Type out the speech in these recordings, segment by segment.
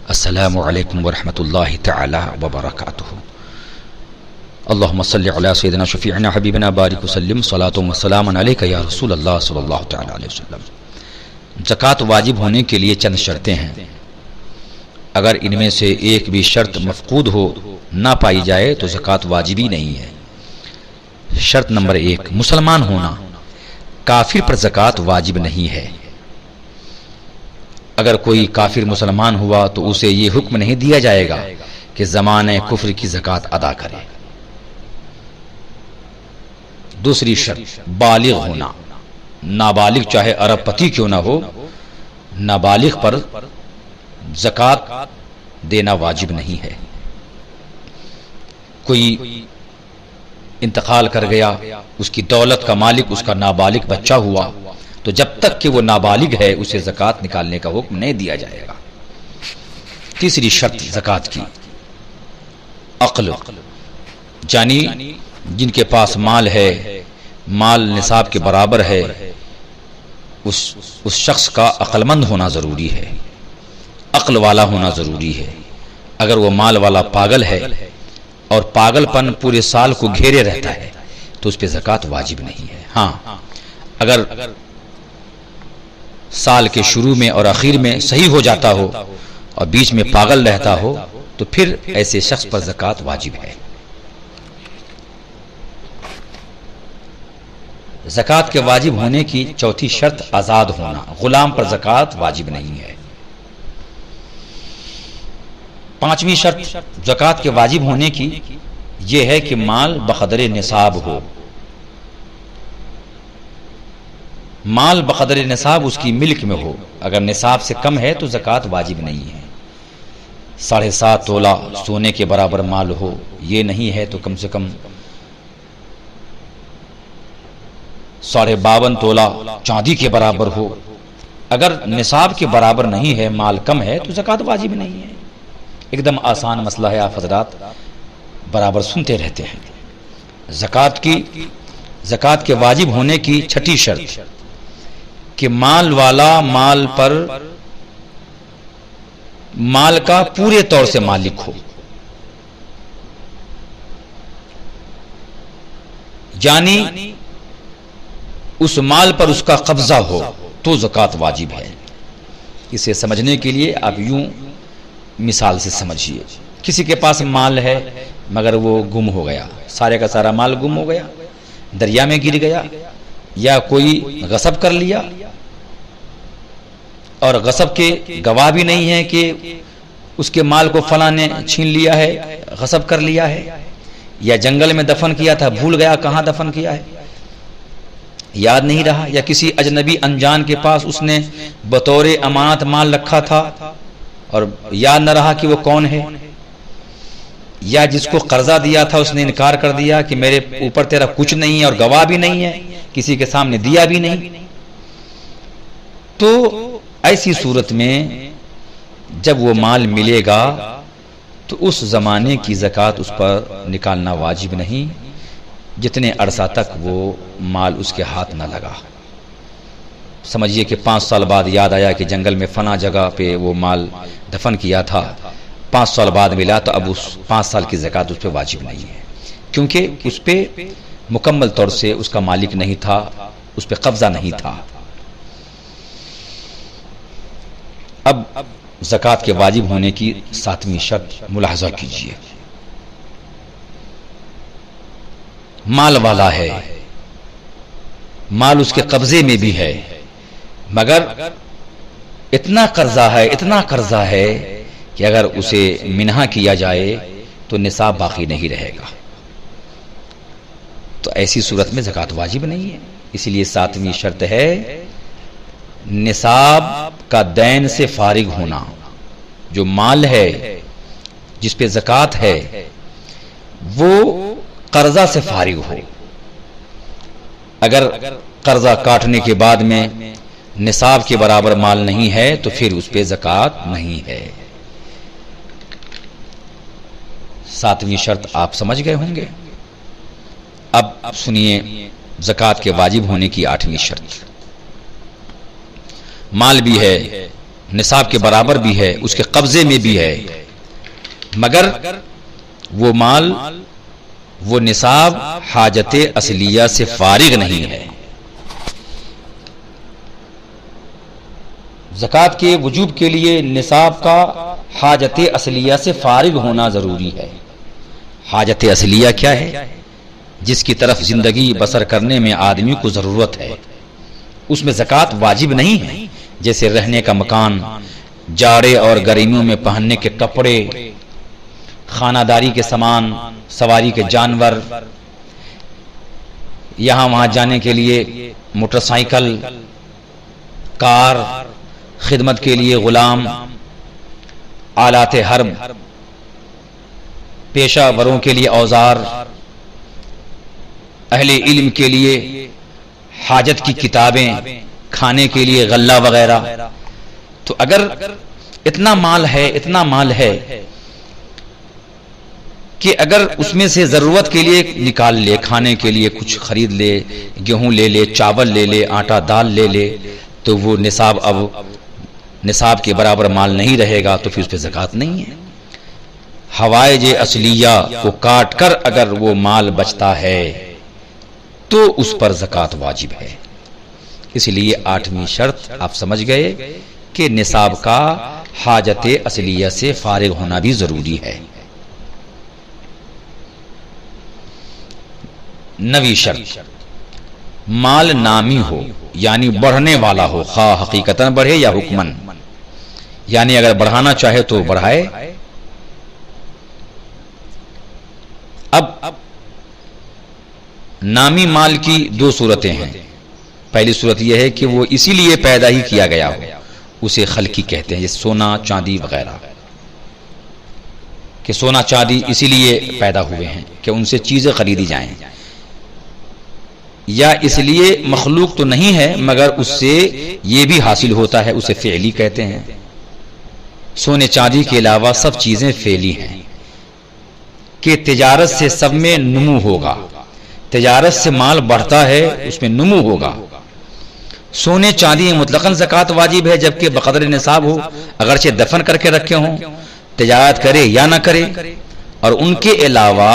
السلام علیکم ورحمۃ اللہ تعالی وبرکاتہ۔ اللہم صلی علی سیدنا شفیعنا حبیبنا بارک وسلم صلاۃ و سلام علیک یا رسول اللہ صلی اللہ تعالی علیہ وسلم۔ زکوٰۃ واجب ہونے کے لیے چند شرطیں ہیں، اگر ان میں سے ایک بھی شرط مفقود ہو نہ پائی جائے تو زکوٰۃ واجب ہی نہیں ہے۔ شرط نمبر 1، مسلمان ہونا۔ کافر پر زکوٰۃ واجب نہیں ہے۔ اگر کوئی کافر مسلمان ہوا تو اسے یہ حکم نہیں دیا جائے گا کہ زمانہ کفر کی زکوٰۃ ادا کرے۔ دوسری شرط، بالغ ہونا۔ نابالغ چاہے ارب پتی کیوں نہ ہو، نابالغ پر زکوٰۃ دینا واجب نہیں ہے۔ کوئی انتقال کر گیا، اس کی دولت کا مالک اس کا نابالغ بچہ ہوا، تو جب تک کہ وہ نابالغ ہے اسے زکوٰۃ نکالنے کا حکم نہیں دیا جائے گا۔ تیسری شرط زکوٰۃ کی، عقل، یعنی جن کے پاس مال ہے، مال نصاب کے برابر ہے، اس شخص کا عقل مند ہونا ضروری ہے، عقل والا ہونا ضروری ہے۔ اگر وہ مال والا پاگل ہے اور پاگل پن پورے سال کو گھیرے رہتا ہے تو اس پہ زکوٰۃ واجب نہیں ہے۔ ہاں، اگر سال کے شروع میں اور آخر میں صحیح ہو جاتا ہو اور بیچ میں پاگل رہتا ہو تو پھر ایسے شخص پر زکوٰۃ واجب ہے۔ زکوٰۃ کے واجب ہونے کی چوتھی شرط آزاد ہونا۔ غلام پر زکوٰۃ واجب نہیں ہے۔ پانچویں شرط زکوٰۃ کے واجب ہونے کی یہ ہے کہ مال بقدر نصاب ہو۔ مال بقدر نصاب اس کی ملک میں ہو۔ اگر نصاب سے کم ہے تو زکوٰۃ واجب نہیں ہے۔ 7.5 تولہ سونے کے برابر مال ہو، یہ نہیں ہے تو کم سے کم 52.5 تولہ چاندی کے برابر ہو۔ اگر نصاب کے برابر نہیں ہے، مال کم ہے تو زکوٰۃ واجب نہیں ہے۔ ایک دم آسان مسئلہ ہے، آپ حضرات برابر سنتے رہتے ہیں۔ زکوٰۃ کے واجب ہونے کی چھٹی شرط کہ مال والا مال پر مال کا پورے طور سے مالک ہو، یعنی اس مال پر اس کا قبضہ ہو تو زکوٰۃ واجب ہے۔ اسے سمجھنے کے لیے آپ یوں مثال سے سمجھیے، کسی کے پاس مال ہے مگر وہ گم ہو گیا، سارے کا سارا مال گم ہو گیا، دریا میں گر گیا، یا کوئی غصب کر لیا اور غصب کے گواہ بھی نہیں ہے کہ اس کے مال کو فلاں نے چھین لیا ہے، غصب کر لیا ہے، یا جنگل میں دفن کیا تھا بھول گیا کہاں دفن کیا ہے، یاد نہیں رہا، یا کسی اجنبی انجان کے پاس اس نے بطور امانت مال رکھا تھا اور یاد نہ رہا کہ وہ کون ہے، یا جس کو قرضہ دیا تھا اس نے انکار کر دیا کہ میرے اوپر تیرا کچھ نہیں ہے اور گواہ بھی نہیں ہے، کسی کے سامنے دیا بھی نہیں، تو ایسی صورت میں جب وہ مال ملے گا تو اس زمانے کی زکوٰۃ اس پر نکالنا واجب نہیں جتنے عرصہ تک وہ مال اس کے ہاتھ نہ لگا۔ سمجھیے کہ 5 سال بعد یاد آیا کہ جنگل میں فلاں جگہ پہ وہ مال دفن کیا تھا، 5 سال بعد ملا تو اب اس 5 سال کی زکوٰۃ اس پہ واجب نہیں ہے، کیونکہ اس پہ مکمل طور سے اس کا مالک نہیں تھا، اس پہ قبضہ نہیں تھا۔ اب زکوٰۃ کے واجب ہونے کی 7ویں شرط ملاحظہ کیجیے۔ مال والا ہے، مال اس کے قبضے میں بھی ہے، مگر اتنا قرضہ ہے کہ اگر اسے منہا کیا جائے تو نصاب باقی نہیں رہے گا، تو ایسی صورت میں زکوٰۃ واجب نہیں ہے۔ اسی لیے 7ویں شرط ہے نصاب کا دین سے فارغ ہونا۔ جو مال ہے جس پہ زکوٰۃ ہے وہ قرضہ سے فارغ ہو۔ اگر قرضہ کاٹنے کے بعد میں نصاب کے برابر مال نہیں ہے تو پھر اس پہ زکوٰۃ نہیں ہے۔ 7ویں شرط آپ سمجھ گئے ہوں گے۔ اب سنیے زکوٰۃ کے واجب ہونے کی 8ویں شرط۔ مال بھی ہے، نصاب کے برابر بھی ہے، اس کے قبضے میں بھی ہے، مگر وہ مال، وہ نصاب حاجت اصلیہ سے فارغ نہیں ہے۔ زکوٰۃ کے وجوب کے لیے نصاب کا حاجت اصلیہ سے فارغ ہونا ضروری ہے۔ حاجت اصلیہ کیا ہے؟ جس کی طرف زندگی بسر کرنے میں آدمی کو ضرورت ہے، اس میں زکوٰۃ واجب نہیں ہے، جیسے رہنے کا مکان، جاڑے اور گرمیوں میں پہننے کے کپڑے، خانہ داری کے سامان، سواری کے جانور، یہاں وہاں جانے کے لیے موٹر سائیکل، کار، خدمت کے لیے غلام، آلات حرب، پیشہ وروں کے لیے اوزار، اہل علم کے لیے حاجت کی کتابیں، کھانے کے لیے غلہ وغیرہ۔ تو اگر اتنا مال ہے کہ اگر اس میں سے ضرورت کے لیے نکال لے، کھانے کے لیے کچھ خرید لے، گیہوں لے لے، چاول لے لے، آٹا دال لے لے، تو وہ نصاب کے برابر مال نہیں رہے گا، تو پھر اس پہ زکوٰۃ نہیں ہے۔ حوائج اصلیہ کو کاٹ کر اگر وہ مال بچتا ہے تو اس پر زکوٰۃ واجب ہے۔ اس لیے 8ویں شرط آپ سمجھ گئے کہ نصاب کا حاجت اصلیہ سے فارغ ہونا بھی ضروری ہے۔ 9ویں شرط، مال نامی ہو، یعنی بڑھنے والا ہو، خواہ حقیقتاً بڑھے یا حکماً، یعنی اگر بڑھانا چاہے تو بڑھائے۔ اب نامی مال کی 2 صورتیں ہیں۔ پہلی صورت یہ ہے کہ وہ اسی لیے پیدا ہی کیا گیا ہو، اسے خلقی کہتے ہیں، جیسے سونا چاندی وغیرہ، کہ سونا چاندی اسی لیے پیدا ہوئے ہیں کہ ان سے چیزیں خریدی جائیں، یا اس لیے مخلوق تو نہیں ہے مگر اس سے یہ بھی حاصل ہوتا ہے، اسے فعلی کہتے ہیں۔ سونے چاندی کے علاوہ سب چیزیں فعلی ہیں کہ تجارت سے سب میں نمو ہوگا، تجارت سے مال بڑھتا ہے، اس میں نمو ہوگا۔ سونے چاندی مطلقاً زکوٰۃ واجب ہے، جبکہ بقدر نصاب ہو، اگرچہ دفن کر کے رکھے ہوں، تجارت کرے یا نہ کرے۔ اور ان کے علاوہ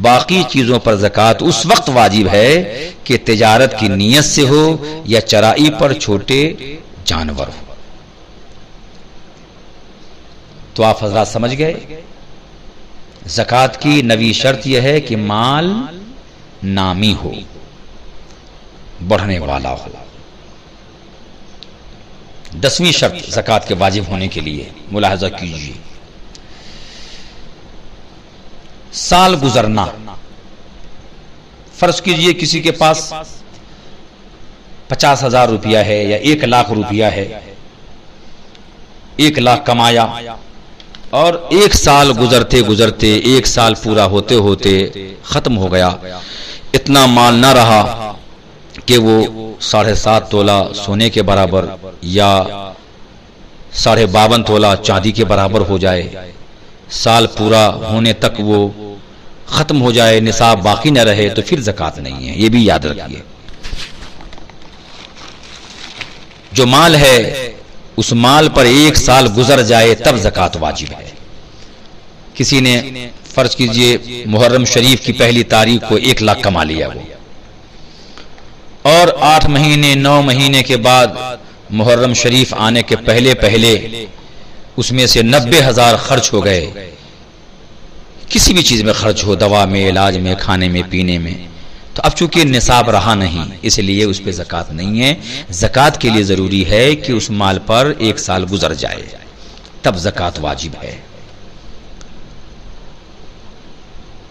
باقی چیزوں پر زکوٰۃ اس وقت واجب ہے کہ تجارت کی نیت سے ہو یا چرائی پر چھوٹے جانور ہو۔ تو آپ حضرات سمجھ گئے، زکوٰۃ کی 9ویں شرط یہ ہے کہ مال نامی ہو، بڑھنے والا ہو۔ 10ویں شرط زکوٰۃ کے واجب ہونے کے لیے ملاحظہ کیجیے، سال گزرنا۔ فرض کیجئے کسی کے پاس 50,000 روپیہ ہے یا 1,00,000 روپیہ ہے، 1,00,000 کمایا، اور 1 سال گزرتے گزرتے، 1 سال پورا ہوتے ہوتے ختم ہو گیا، اتنا مال نہ رہا کہ وہ 7.5 تولہ سونے کے برابر یا 52.5 تولہ چاندی کے برابر ہو جائے، سال پورا ہونے تک وہ ختم ہو جائے، نصاب باقی نہ رہے، تو پھر زکوٰۃ نہیں ہے۔ یہ بھی یاد رکھیے، جو مال ہے اس مال پر 1 سال گزر جائے تب زکوٰۃ واجب ہے۔ کسی نے فرض کیجئے محرم شریف کی پہلی تاریخ کو 1,00,000 کما لیا وہ، اور 8 مہینے 9 مہینے کے بعد محرم شریف آنے کے پہلے اس میں سے 90,000 خرچ ہو گئے، کسی بھی چیز میں خرچ ہو، دوا میں، علاج میں، کھانے میں، پینے میں، تو اب چونکہ نصاب رہا نہیں، اس لیے اس پہ زکوٰۃ نہیں ہے۔ زکوٰۃ کے لیے ضروری ہے کہ اس مال پر 1 سال گزر جائے، تب زکوٰۃ واجب ہے۔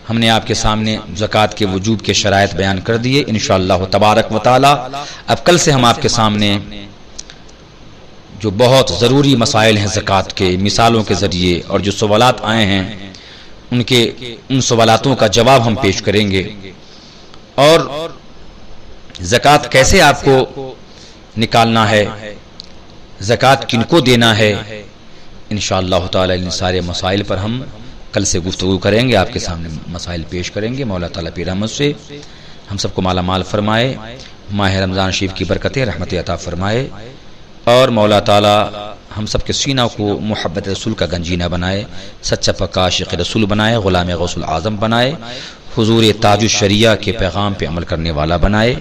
ہم نے آپ کے سامنے زکوٰۃ کے وجوب کے شرائط بیان کر دیے، انشاءاللہ تبارک و تعالی اب کل سے ہم آپ کے سامنے جو بہت ضروری مسائل ہیں زکوٰۃ کے، مثالوں کے ذریعے، اور جو سوالات آئے ہیں ان سوالاتوں کا جواب ہم پیش کریں گے، اور زکوٰۃ کیسے آپ کو نکالنا ہے، زکوٰۃ کن کو دینا ہے، انشاءاللہ تعالی ان سارے مسائل پر ہم کل سے گفتگو کریں گے، آپ کے سامنے مسائل پیش کریں گے۔ مولا تعالیٰ کی رحمت سے ہم سب کو مالا مال فرمائے، ماہ رمضان شریف کی برکتیں رحمت عطا فرمائے، اور مولا تعالیٰ ہم سب کے سینہ کو محبت رسول کا گنجینہ بنائے، سچا پکا عاشق رسول بنائے، غلام غوث العظم بنائے، حضور تاج الشریعہ کے پیغام پہ عمل کرنے والا بنائے،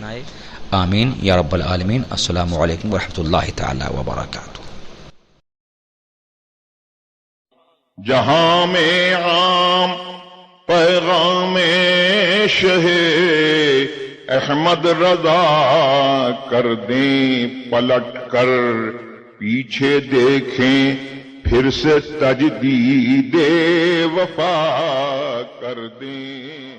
آمین یا رب العالمین۔ السلام علیکم ورحمۃ اللہ تعالی وبرکاتہ۔ جہاں میں عام پیغام شہ احمد رضا کر دیں، پلٹ کر پیچھے دیکھیں پھر سے تجدید وفا کر دیں۔